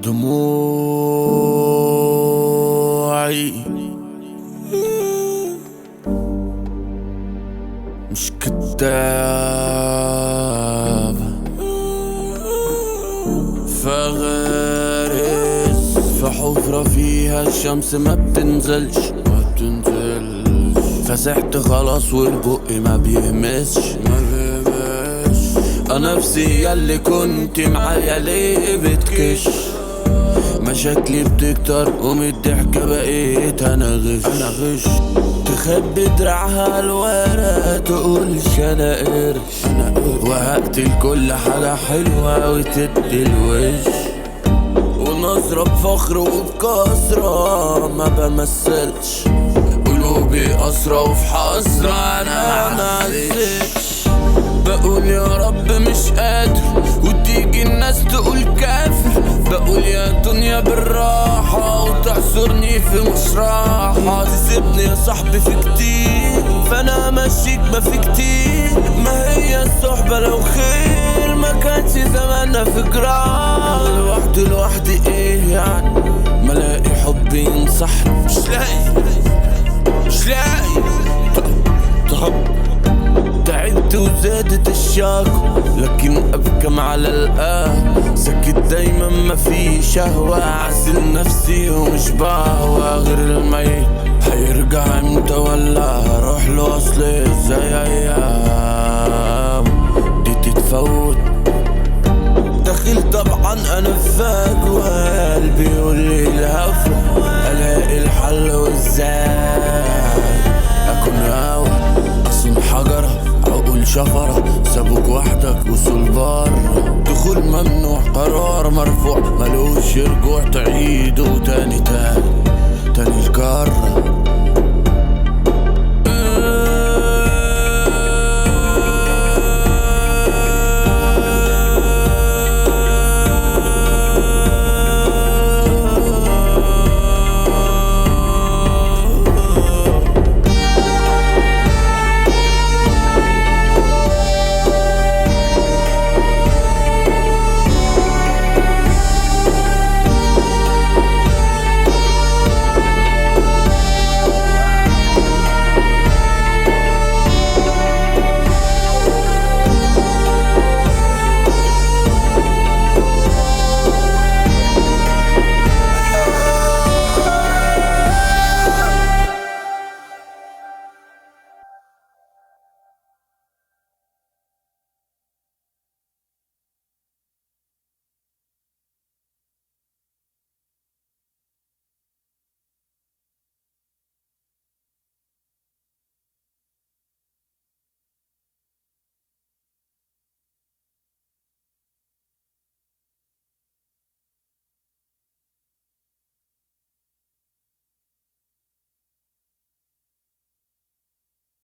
دموعي مش كداب، فغارس في حفرة فيها الشمس ما بتنزلش. فسحت خلاص والبق ما بيهمسش. انا نفسي ياللي كنت معايا ليه بتكش. مشاكلي بتكتر ومن الضحكة بقيت انا غش. تخبي دراعها الورا تقولش انا قرش. وهقتل كل حاجة حلوة وتدي الوش. ونظرة بفخر وبكسرة ما بمثلش. قلوبي أسرة وفي حسرة أنا معزتش. بقول يا رب مش قادر وتيجي الناس تقول كافر. بقول يا دنيا بالراحة وتحصرني في مشرحة. تسيبني يا صاحبي في كتير فأنا ماشيك ما في كتير. ما هي الصحبة لو خير ما كانش زماننا في جراح. لوحدي ايه يعني ملاقي حب ينصحني. مش لاقي طب تعبت وزادت الشاقة لكن أبكم على القهوة. سكت دايما ما في شهوة. عزل نفسي ومش بهوى غير الميت. هيرجع امتى ولا هروح له اصلي زي ايام دي تتفوت. داخل طبعا انا فاق وقلبي يقولي الهفوة. الاقي الحل وازاي اكون هوا. اصون حجرة عقول شفرة سابوك وحدك وصلبان.